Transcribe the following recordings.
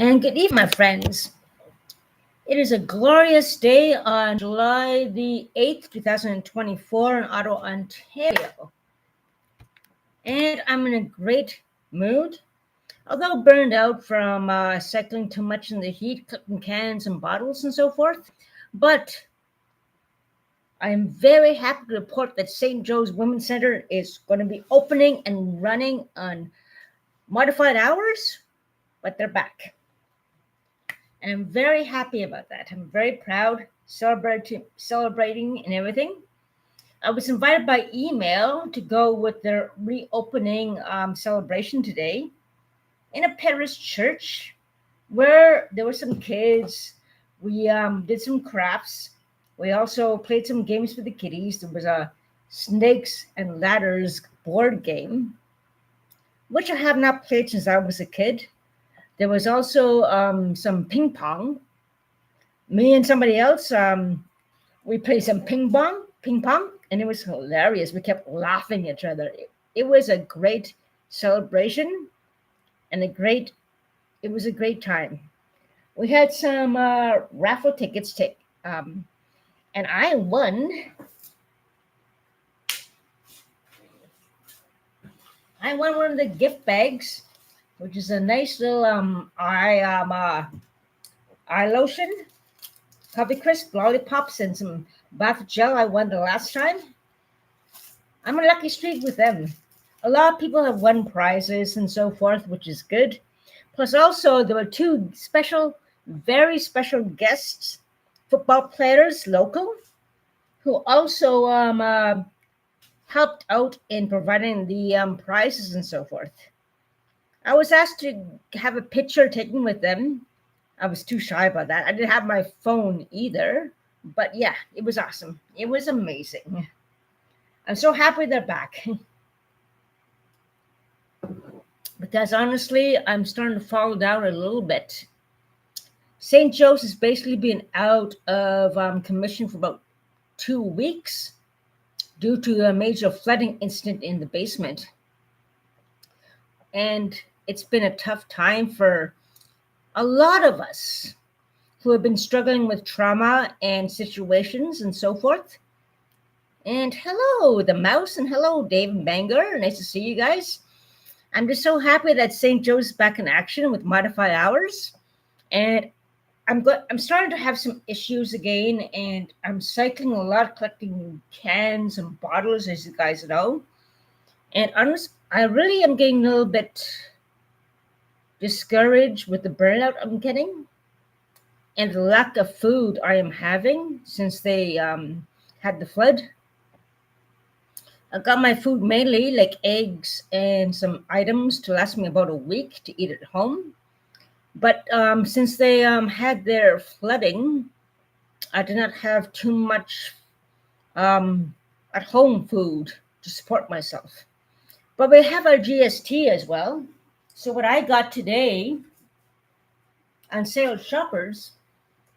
And good evening, my friends. It is a glorious day on July the 8th, 2024 in Ottawa, Ontario. And I'm in a great mood, although burned out from cycling too much in the heat, cooking cans and bottles and so forth. But I am very happy to report that St. Joe's Women's Center is going to be opening and running on modified hours, but they're back. And I'm very happy about that. I'm very proud, celebrating and everything. I was invited by email to go with their reopening celebration today in a parish church where there were some kids. We did some crafts. We also played some games for the kiddies. There was a snakes and ladders board game, which I have not played since I was a kid. There was also some ping pong. Me and somebody else, we played some ping pong, and it was hilarious. We kept laughing at each other. It was a great celebration and it was a great time. We had some raffle tickets, and I won one of the gift bags, which is a nice little eye lotion, coffee crisp, lollipops, and some bath gel. I won the last time. I'm a lucky streak with them. A lot of people have won prizes and so forth, which is good. Plus, also, there were two very special guests, football players, local, who also helped out in providing the prizes and so forth. I was asked to have a picture taken with them. I was too shy about that. I didn't have my phone either. But yeah, it was awesome. It was amazing. I'm so happy they're back. Because honestly, I'm starting to fall down a little bit. St. Joe's has basically been out of commission for about 2 weeks due to a major flooding incident in the basement. And it's been a tough time for a lot of us who have been struggling with trauma and situations and so forth. And hello, the mouse, and hello, Dave and Bangor. Nice to see you guys. I'm just so happy that St. Joe's is back in action with modified hours. And I'm starting to have some issues again, and I'm cycling a lot, collecting cans and bottles, as you guys know. And I really am getting a little bit discouraged with the burnout I'm getting and the lack of food I am having since they had the flood. I got my food mainly like eggs and some items to last me about a week to eat at home. But since they had their flooding, I did not have too much at home food to support myself. But we have our GST as well. So what I got today on sale at Shoppers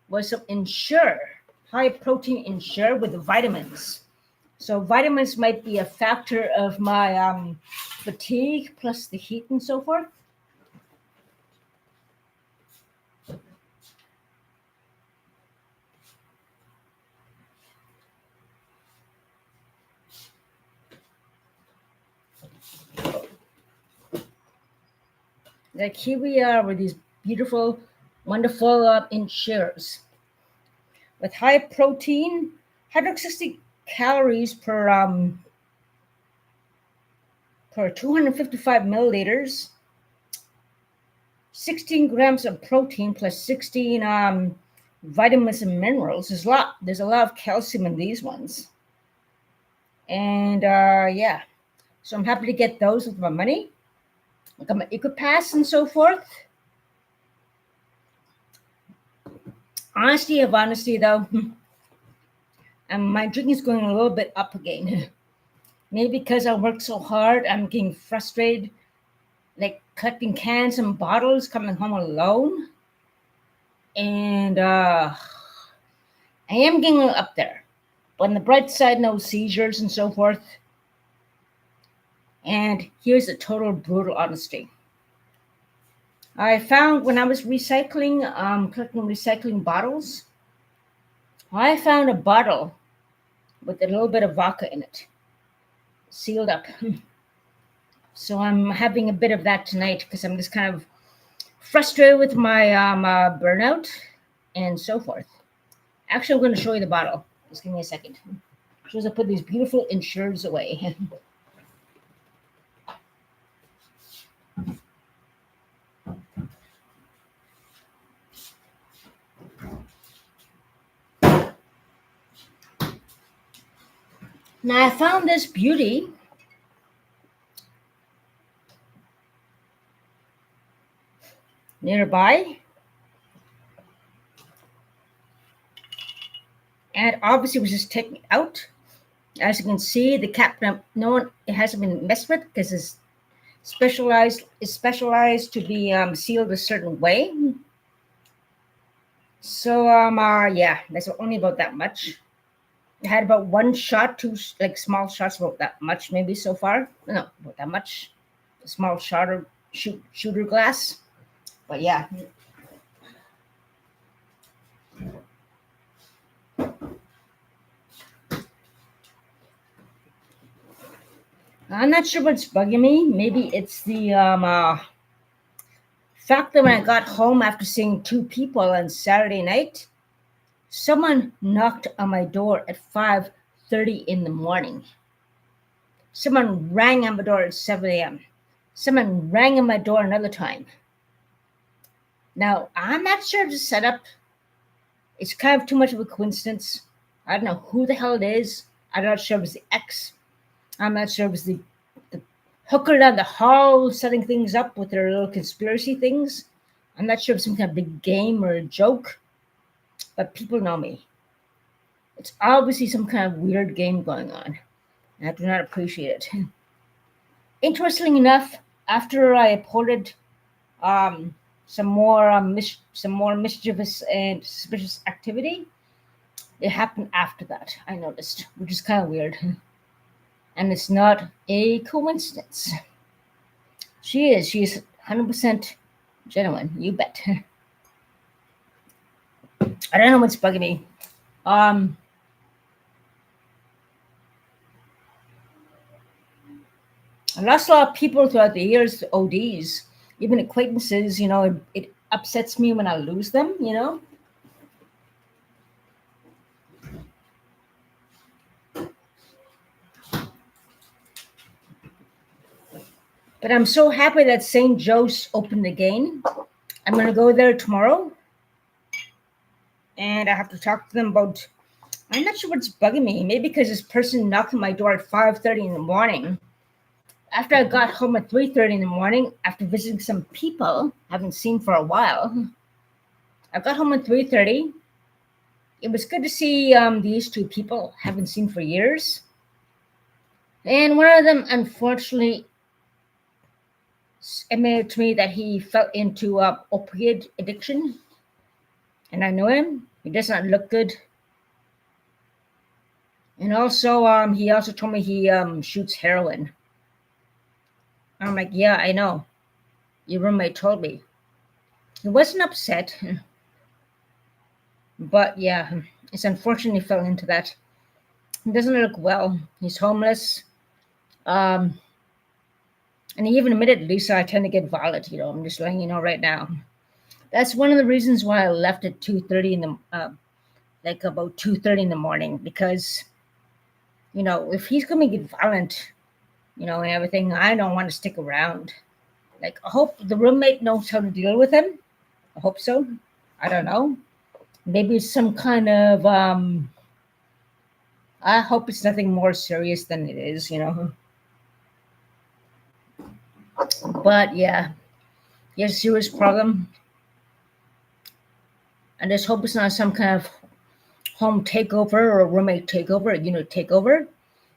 was some Ensure, high protein Ensure with the vitamins. So vitamins might be a factor of my fatigue plus the heat and so forth. Like here we are with these beautiful, wonderful Ensures with high protein, 160 calories per 255 milliliters, 16 grams of protein plus 16 vitamins and minerals. There's a lot of calcium in these ones. And yeah, so I'm happy to get those with my money. I got my EcoPass and so forth. Honesty though, and my drinking is going a little bit up again. Maybe because I work so hard, I'm getting frustrated, like collecting cans and bottles, coming home alone. And I am getting up there. But on the bright side, no seizures and so forth. And here's a total brutal honesty. I found when I was collecting recycling bottles, I found a bottle with a little bit of vodka in it, sealed up. So I'm having a bit of that tonight because I'm just kind of frustrated with my burnout and so forth. Actually, I'm going to show you the bottle. Just give me a second. Shows I put these beautiful Ensures away. Now I found this beauty nearby, and obviously was just taken out. As you can see, the cap, no one, it hasn't been messed with because it's specialized to be sealed a certain way. So yeah, that's only about that much. I had about one shot, two like small shots, about that much maybe so far. No, about that much. A small shot or shooter glass. But yeah. I'm not sure what's bugging me. Maybe it's the fact that when I got home after seeing two people on Saturday night, someone knocked on my door at 5:30 in the morning. Someone rang on my door at 7 a.m. Someone rang on my door another time. Now, I'm not sure of the setup. It's kind of too much of a coincidence. I don't know who the hell it is. I'm not sure if it's the ex. I'm not sure if it's the hooker down the hall setting things up with their little conspiracy things. I'm not sure if it's some kind of big game or a joke, but people know me. It's obviously some kind of weird game going on, and I do not appreciate it. Interestingly enough, after I reported some more mischievous and suspicious activity, it happened after that. I noticed, which is kind of weird, and it's not a coincidence. She's 100% genuine. You bet. I don't know what's bugging me. I lost a lot of people throughout the years, ODs, even acquaintances. It upsets me when I lose them. But I'm so happy that St. Joe's opened again. I'm going to go there tomorrow. And I have to talk to them about, I'm not sure what's bugging me. Maybe because this person knocked on my door at 5:30 in the morning. After I got home at 3:30 in the morning, after visiting some people I haven't seen for a while, I got home at 3:30. It was good to see these two people I haven't seen for years. And one of them, unfortunately, admitted to me that he fell into opiate addiction. And I know him. He does not look good. And also, he also told me he shoots heroin. I'm like, yeah, I know. Your roommate told me. He wasn't upset. But yeah, it's unfortunate he fell into that. He doesn't look well. He's homeless. And he even admitted, Lisa, I tend to get violent. I'm just letting you know right now. That's one of the reasons why I left at 2:30 in the like about 2:30 in the morning, because if he's gonna get violent, and everything, I don't want to stick around. Like, I hope the roommate knows how to deal with him. I hope so. I don't know. Maybe it's some kind of I hope it's nothing more serious than it is. But yeah, he has a serious problem. And just hope it's not some kind of home takeover or roommate takeover, a unit takeover.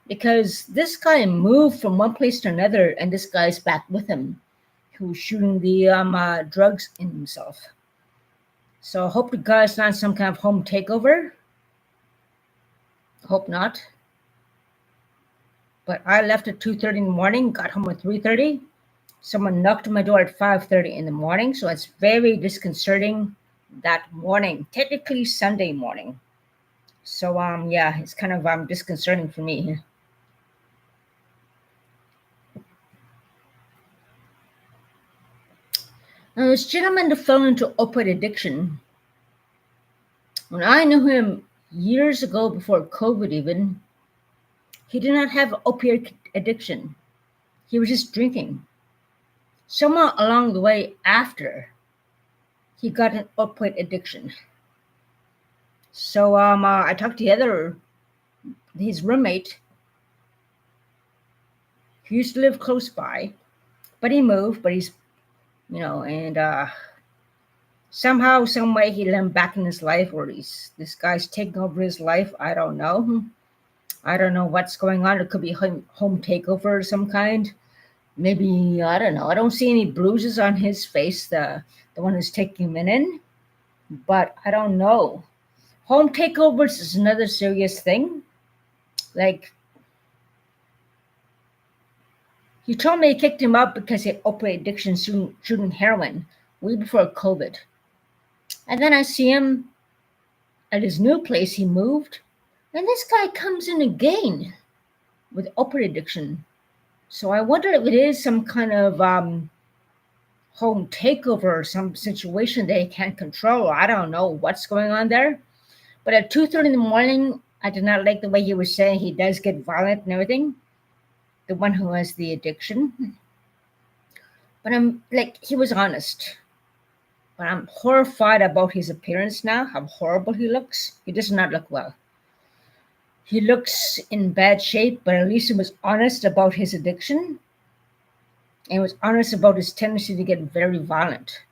Because this guy moved from one place to another, and this guy's back with him, who's shooting the drugs in himself. So I hope the guy's not some kind of home takeover. Hope not. But I left at 2:30 in the morning, got home at 3:30. Someone knocked on my door at 5:30 in the morning, so it's very disconcerting that morning, technically Sunday morning. So yeah, it's kind of disconcerting for me. Now, this gentleman fell into opioid addiction. When I knew him years ago, before COVID even, he did not have opioid addiction. He was just drinking. Somewhere along the way after, he got an opioid addiction. So I talked to his roommate, who used to live close by, but he moved, but he's, and somehow, some way he let him back in his life, or this guy's taking over his life. I don't know. I don't know what's going on. It could be home takeover of some kind. Maybe, I don't know. I don't see any bruises on his face, the one who's taking him in, but I don't know. Home takeovers is another serious thing. Like, he told me he kicked him out because he had opioid addiction, shooting heroin way before COVID. And then I see him at his new place. He moved, and this guy comes in again with opioid addiction. So I wonder if it is some kind of home takeover or some situation they can't control. I don't know what's going on there. But at 2:30 in the morning, I did not like the way he was saying he does get violent and everything. The one who has the addiction. But I'm like, he was honest. But I'm horrified about his appearance now, how horrible he looks. He does not look well. He looks in bad shape, but at least he was honest about his addiction and was honest about his tendency to get very violent.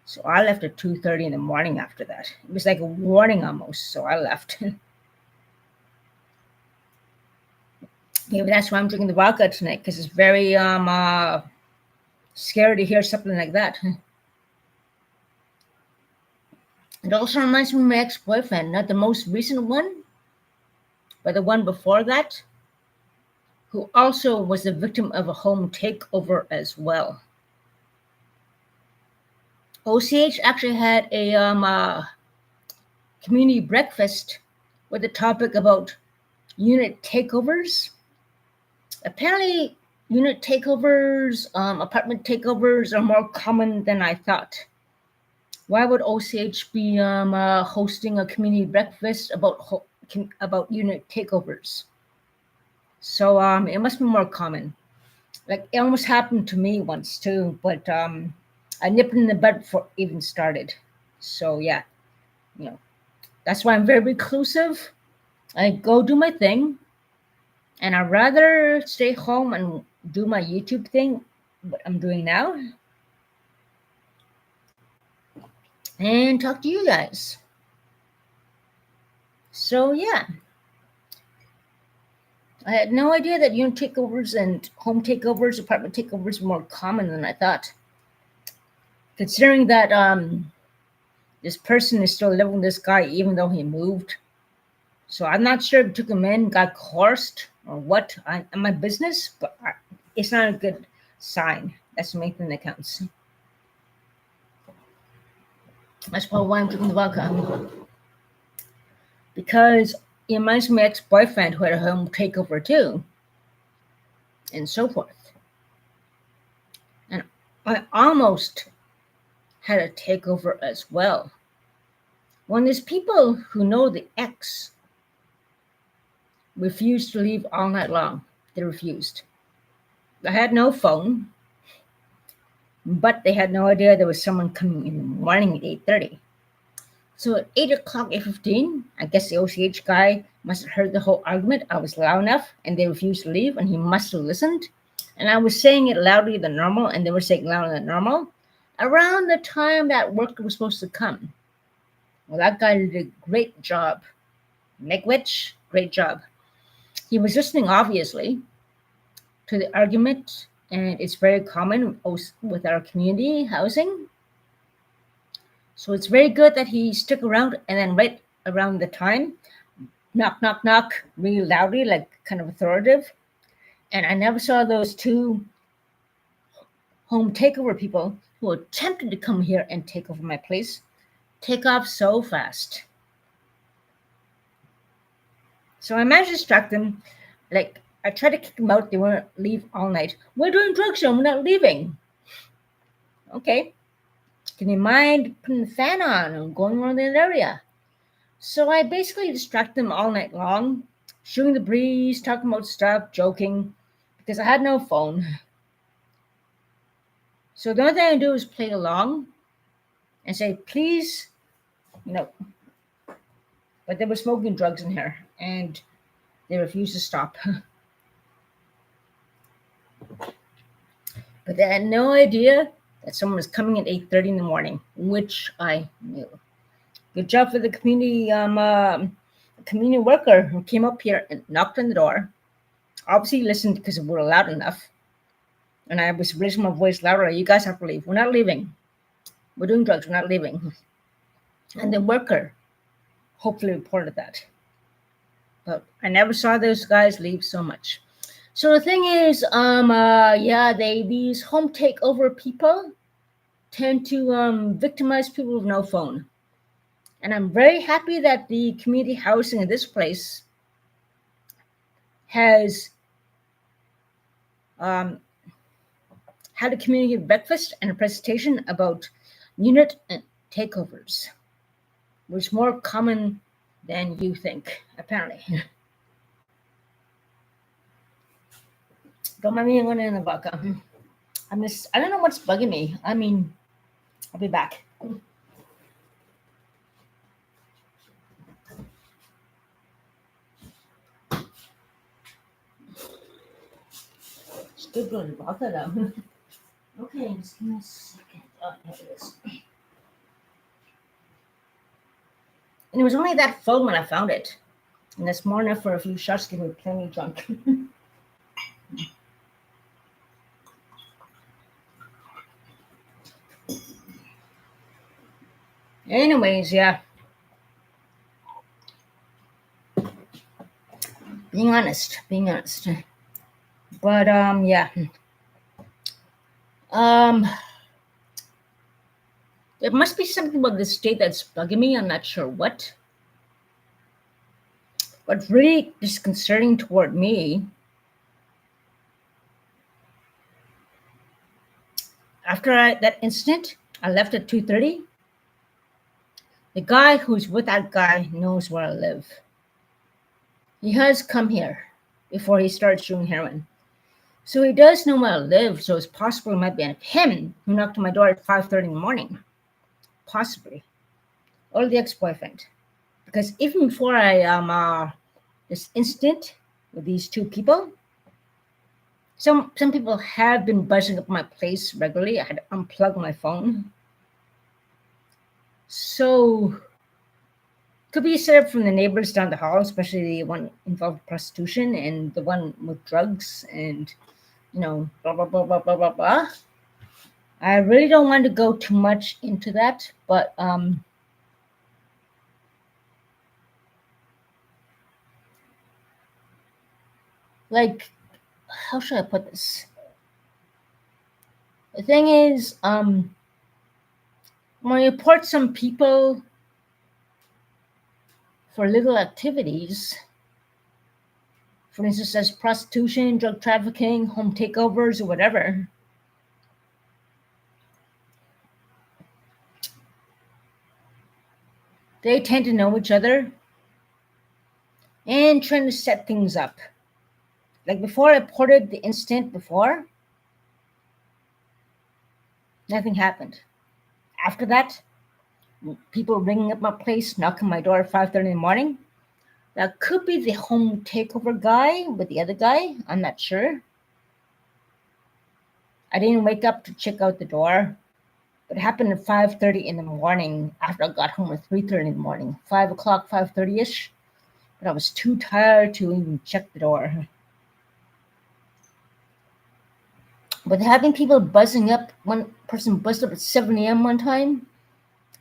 So I left at 2:30 in the morning after that. It was like a warning almost, so I left. Maybe that's why I'm drinking the vodka tonight, because it's very scary to hear something like that. It also reminds me of my ex-boyfriend, not the most recent one, but the one before that, who also was a victim of a home takeover as well. OCH actually had a community breakfast with a topic about unit takeovers. Apparently, unit takeovers, apartment takeovers are more common than I thought. Why would OCH be hosting a community breakfast about unit takeovers? So it must be more common. Like, it almost happened to me once too, but I nipped in the bud before it even started. So yeah, that's why I'm very reclusive. I go do my thing, and I'd rather stay home and do my YouTube thing, what I'm doing now, and talk to you guys. So yeah, I had no idea that unit takeovers and home takeovers, apartment takeovers were more common than I thought. Considering that this person is still living with this guy even though he moved. So I'm not sure if he took him in, got coerced, or what. In my business, but it's not a good sign. That's the main thing that counts. That's probably why I'm drinking the vodka. Because it reminds me of my ex-boyfriend who had a home takeover too, and so forth. And I almost had a takeover as well. When there's people who know the ex refused to leave all night long, they refused. I had no phone, but they had no idea there was someone coming in the morning at 8:30. So at 8 o'clock, 8:15, I guess the OCH guy must have heard the whole argument. I was loud enough, and they refused to leave, and he must have listened. And I was saying it louder than normal, and they were saying louder than normal, around the time that worker was supposed to come. Well, that guy did a great job. Miigwech, great job. He was listening, obviously, to the argument, and it's very common with our community housing. So it's very good that he stuck around, and then right around the time, knock, knock, knock, really loudly, like kind of authoritative. And I never saw those two home takeover people who attempted to come here and take over my place take off so fast. So I managed to distract them. Like, I tried to kick them out. They wouldn't leave all night. We're doing drugs show. We're not leaving. Okay. Can you mind putting the fan on and going around the area? So I basically distracted them all night long, shooting the breeze, talking about stuff, joking, because I had no phone. So the only thing I do is play along and say, please, no. But they were smoking drugs in here, and they refused to stop. But they had no idea that someone was coming at 8:30 in the morning, which I knew. Good job for the community worker who came up here and knocked on the door. Obviously listened because we were loud enough. And I was raising my voice louder. You guys have to leave. We're not leaving. We're doing drugs. We're not leaving. And the worker hopefully reported that. But I never saw those guys leave so much. So the thing is, these home takeover people tend to victimize people with no phone. And I'm very happy that the community housing in this place has had a community breakfast and a presentation about unit takeovers, which is more common than you think, apparently. Don't mind me going in the vodka. I don't know what's bugging me. I mean, I'll be back. Still doing vodka though. Okay, just give me a second. Oh, here it is. And it was only that full when I found it. And that's more enough for a few shots to get me plenty drunk. Anyways, yeah. Being honest. But yeah. There must be something about this state that's bugging me. I'm not sure what. What's really disconcerting toward me, after that incident, I left at 2:30. The guy who's with that guy knows where I live. He has come here before he starts doing heroin. So he does know where I live, so it's possible it might be him who knocked on my door at 5:30 in the morning. Possibly. Or the ex-boyfriend. Because even before I this incident with these two people, some people have been buzzing up my place regularly. I had to unplug my phone. So could be set up from the neighbors down the hall, especially the one involved with prostitution and the one with drugs and, blah, blah, blah, blah, blah, blah, blah. I really don't want to go too much into that, but how should I put this? The thing is, when you report some people for illegal activities, for instance, as prostitution, drug trafficking, home takeovers, or whatever, they tend to know each other and trying to set things up. Like before I reported the incident before, nothing happened. After that, people ringing up my place, knocking my door at 5:30 in the morning. That could be the home takeover guy with the other guy. I'm not sure. I didn't wake up to check out the door. But it happened at 5:30 in the morning after I got home at 3:30 in the morning. 5 o'clock, 5:30-ish. But I was too tired to even check the door. But having people buzzing up, one person buzzed up at 7 a.m. one time,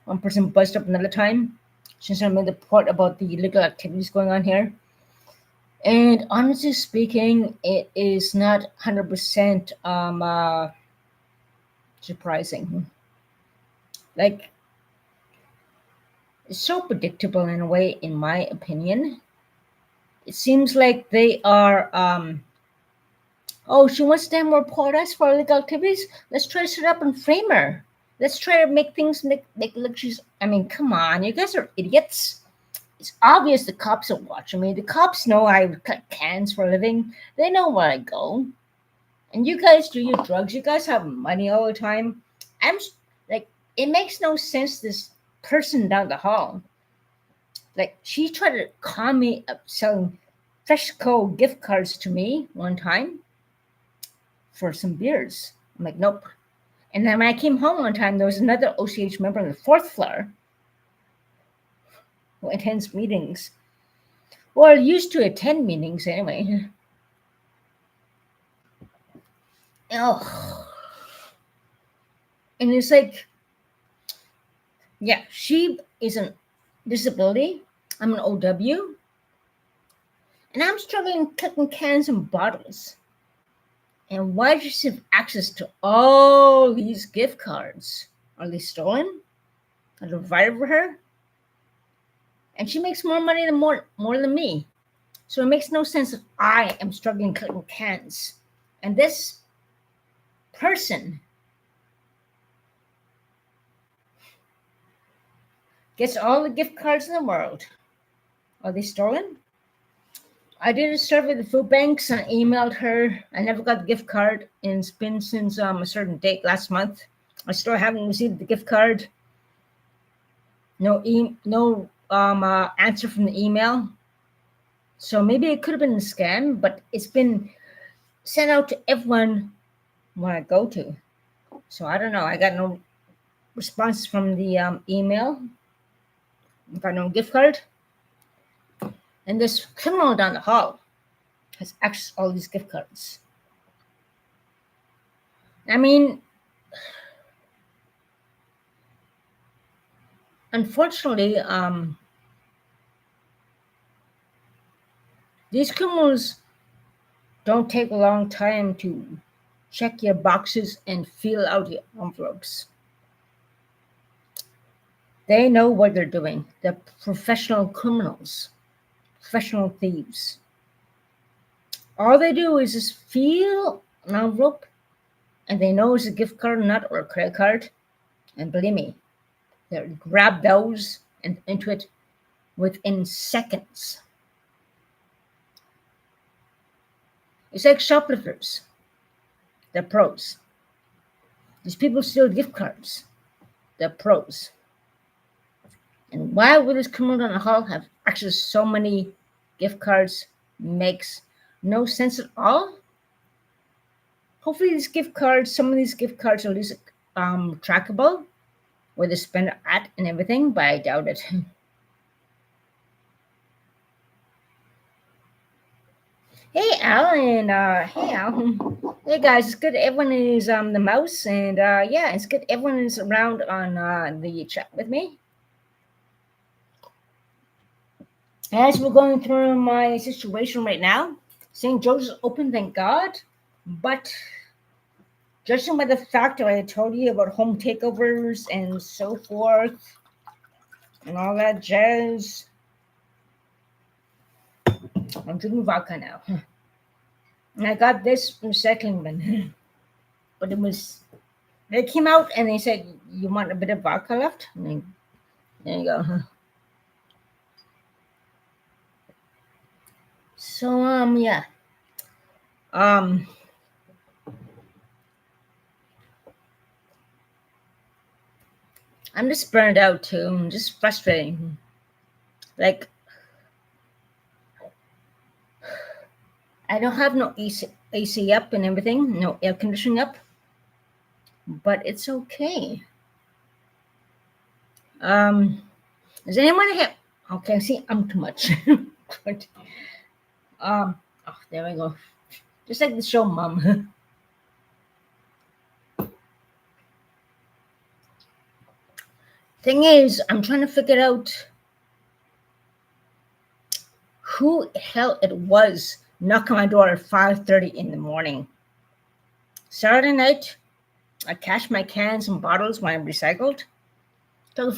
one person buzzed up another time, since I made the report about the illegal activities going on here. And honestly speaking, it is not 100% surprising. Like, it's so predictable in a way, in my opinion. It seems like they are, oh, she wants to have more us for illegal activities. Let's try to set up and frame her. Let's try to make things make look she's. I mean, come on, you guys are idiots. It's obvious the cops are watching me. The cops know I cut cans for a living. They know where I go. And you guys do your drugs. You guys have money all the time. I'm like, it makes no sense. This person down the hall, like, she tried to con me up selling FreshCo gift cards to me one time for some beers. I'm like, nope. And then when I came home one time, there was another OCH member on the fourth floor who attends meetings, or used to attend meetings anyway. Oh. And it's like, yeah, she is a disability. I'm an OW. And I'm struggling cutting cans and bottles. And why does she have access to all these gift cards? Are they stolen? Are they provided for her? And she makes more money than more than me. So it makes no sense if I am struggling cutting cans. And this person gets all the gift cards in the world. Are they stolen? I did a survey at the food banks and emailed her. I never got the gift card, and it's been since a certain date last month. I still haven't received the gift card. No answer from the email. So maybe it could have been a scam, but it's been sent out to everyone when I go to. So I don't know. I got no response from the email. I got no gift card. And this criminal down the hall has access to all these gift cards. I mean, unfortunately, these criminals don't take a long time to check your boxes and fill out your envelopes. They know what they're doing. They're professional criminals, professional thieves. All they do is just feel an envelope, and they know it's a gift card or not, or a credit card. And believe me, they'll grab those and into it within seconds. It's like shoplifters. They're pros. These people steal gift cards. They're pros. And why would this criminal in the hall have access to so many gift cards? Makes no sense at all. Hopefully these gift cards, some of these gift cards are at least trackable, where they spend at and everything, but I doubt it. Hey Alan, hey Al. Hey guys, it's good everyone is the mouse, and yeah, it's good everyone is around on the chat with me. As we're going through my situation right now, St. Joe's is open, thank God, but judging by the fact that I told you about home takeovers and so forth, and all that jazz, I'm drinking vodka now. And I got this recycling bin, but they came out and they said, you want a bit of vodka left? I mean, there you go. So, yeah. I'm just burned out too. I'm just frustrating. Like, I don't have no AC up and everything, no air conditioning up, but it's okay. Does anyone have? Okay, see, I'm too much. Good. Oh, there we go. Just like the show, Mom. Thing is, I'm trying to figure out who the hell it was knocking on my door at 5:30 in the morning. Saturday night, I cash my cans and bottles when I'm recycled. So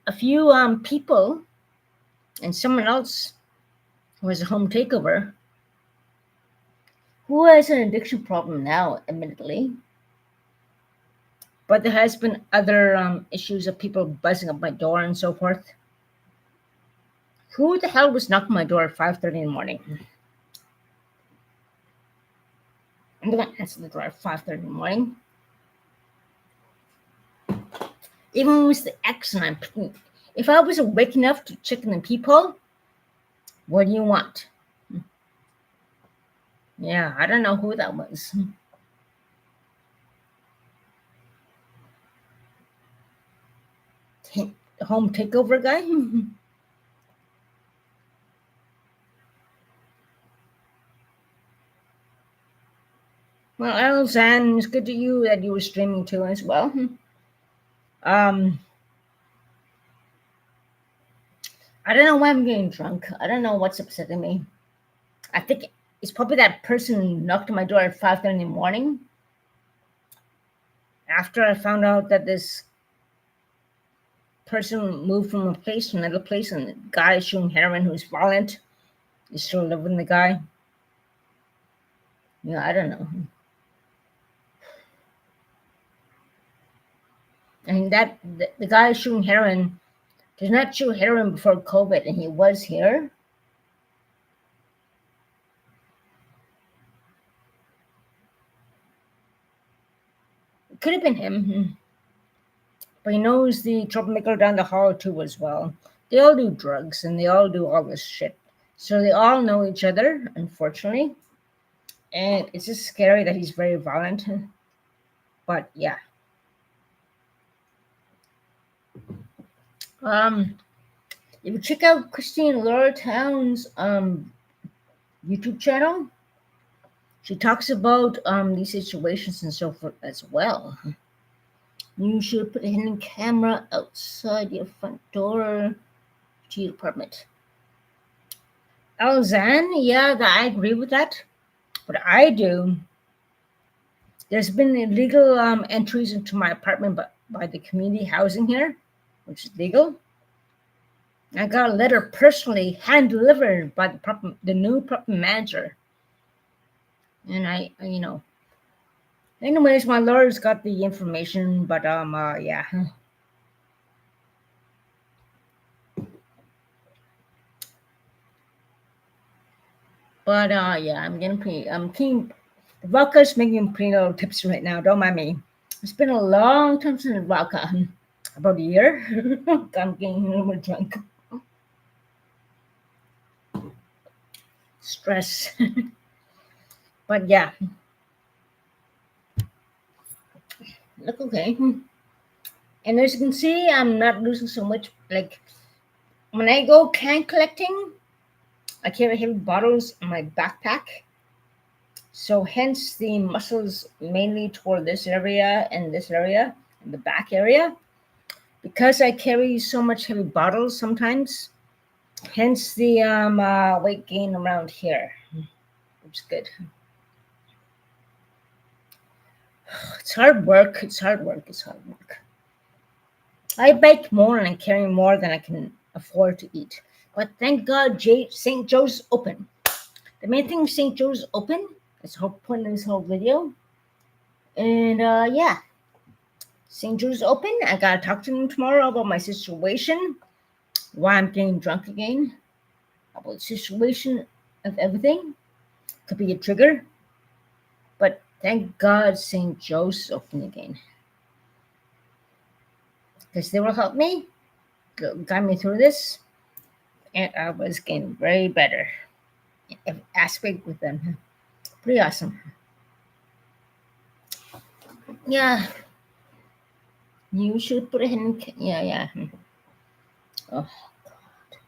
a few people and someone else who has a home takeover who has an addiction problem now, admittedly. But there has been other issues of people buzzing up my door and so forth. Who the hell was knocking my door at 5:30 in the morning? I'm the one answering the door at 5:30 in the morning. Even when it was the X and if I was awake enough to check in the peephole, what do you want? Yeah, I don't know who that was. The home takeover guy? Well, Alzan, it's good to you that you were streaming too as well. Um, I don't know why I'm getting drunk. I don't know what's upsetting me. I think it's probably that person who knocked on my door at 5:30 in the morning. After I found out that this person moved from a place to another place, and the guy shooting heroin who's violent is still living with the guy. Yeah, I don't know. And that the guy shooting heroin did not shoot heroin before COVID, and he was here. It could have been him, but he knows the troublemaker down the hall too as well. They all do drugs and they all do all this shit, so they all know each other, unfortunately. And it's just scary that he's very violent. But yeah, um, if you check out Christine Laura Town's YouTube channel, she talks about these situations and so forth as well. You should put a hidden camera outside your front door to your apartment. Alzan, yeah, I agree with that. What I do, there's been illegal entries into my apartment by the community housing here, which is legal. I got a letter personally hand delivered by the new property manager. And anyways, my lawyer's got the information, but yeah. But yeah, I'm keen. The vodka's making me pretty little tipsy right now. Don't mind me. It's been a long time since the vodka. About a year. I'm getting a little bit drunk. Stress. But yeah. Look okay. And as you can see, I'm not losing so much. Like when I go can collecting, I carry heavy bottles in my backpack. So hence the muscles mainly toward this area and the back area. Because I carry so much heavy bottles sometimes, hence the weight gain around here, which is good. It's hard work. It's hard work. It's hard work. I bake more and I carry more than I can afford to eat. But thank God St. Joe's open. The main thing St. Joe's open. That's the whole point of this whole video. And yeah, St. Joe's open. I gotta talk to them tomorrow about my situation. Why I'm getting drunk again. About the situation of everything. Could be a trigger. But thank God St. Joe's open again. Because they will help me. Got me through this. And I was getting very better. Every aspect with them. Pretty awesome. Yeah. You should put it in. Yeah. Oh, God.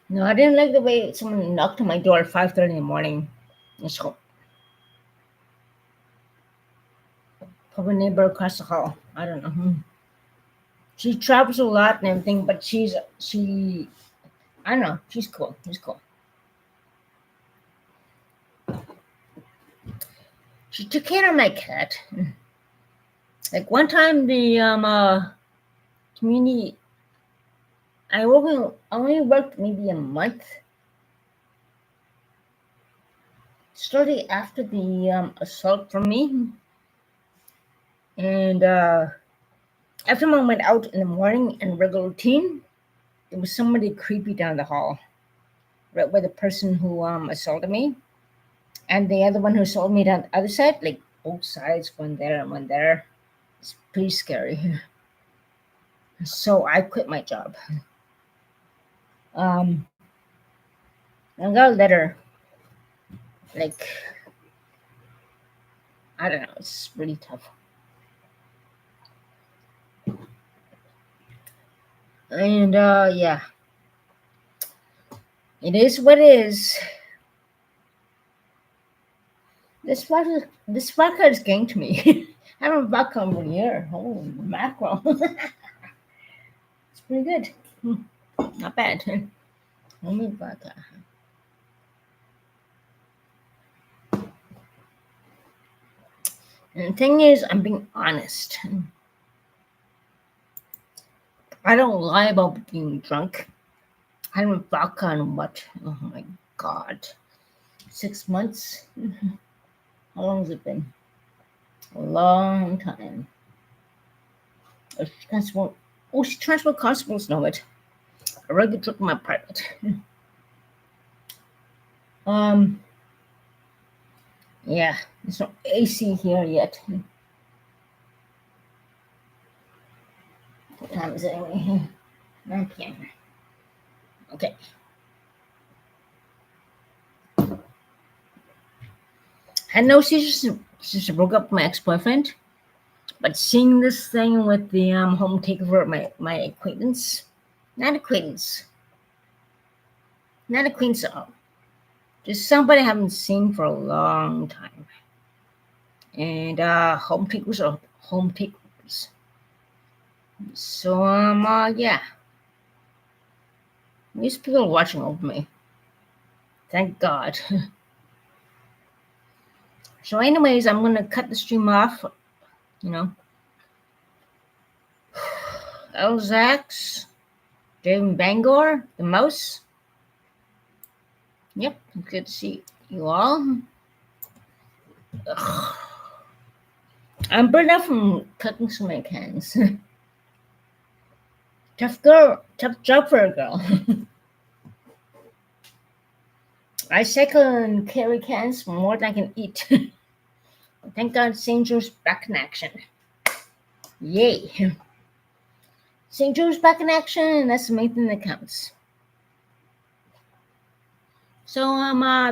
No, I didn't like the way someone knocked on my door at 5:30 in the morning. So, probably neighbor across the hall. I don't know. She travels a lot and everything, but I don't know. She's cool. She's cool. She took care of my cat. Like one time, the community, I only worked maybe a month. Shortly after the assault from me, and after I went out in the morning in regular routine, there was somebody creepy down the hall, right where the person who assaulted me, and the other one who assaulted me down the other side, like both sides, one there and one there. It's pretty scary. So I quit my job. I got a letter, like, I don't know, it's really tough. And yeah, it is what it is. This vodka is getting to me. I haven't vodka over a year. Holy mackerel. It's pretty good. Not bad. Homemade vodka. And the thing is, I'm being honest. I don't lie about being drunk. I haven't vodka in what? Oh my god. 6 months? How long has it been? A long time. Transport constables know it. I rather drink my private. Yeah, there's no AC here yet. What time is it anyway? 9 p.m. Okay. I had no seizures since I broke up with my ex-boyfriend, but seeing this thing with the home takeover of my acquaintance, not acquaintance at all, just somebody I haven't seen for a long time, and home takeovers are home takeovers. So yeah, these people are watching over me. Thank God. So anyways, I'm gonna cut the stream off, you know. Elzax, David Bangor, the mouse. Yep, good to see you all. Ugh. I'm burned out from cooking so many cans. Tough job for a girl. I cycle and carry cans more than I can eat. Thank God St. Joe's back in action. Yay. St. Joe's back in action, and that's the main thing that counts. So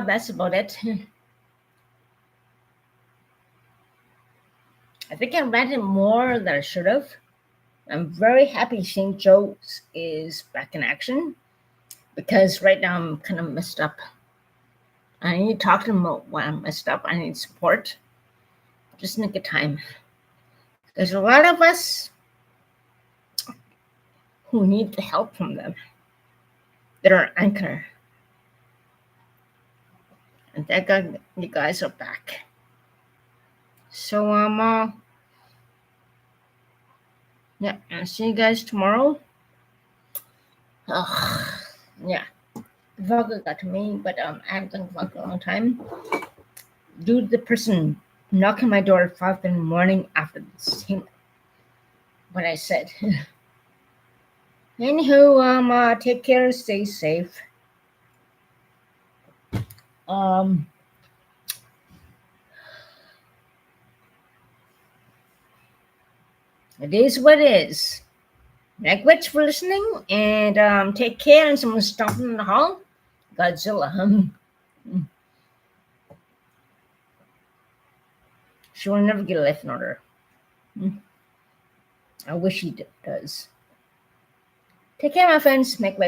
that's about it. I think I ranted more than I should have. I'm very happy St. Joe's is back in action because right now I'm kind of messed up. I need to talk to them about why I'm messed up. I need support. Just in a good time. There's a lot of us who need the help from them. They're our anchor. And thank God you guys are back. So yeah, I'll see you guys tomorrow. Yeah. Vodka got to me, but I haven't done vodka in a long time. Due to the person knocking my door at 5 in the morning after what I said. Anywho, take care, stay safe. It is what it is. Thanks for listening, and take care. And someone's stomping in the hall. Godzilla. She will never get a life in order. I wish he does. Take care, my friends. Make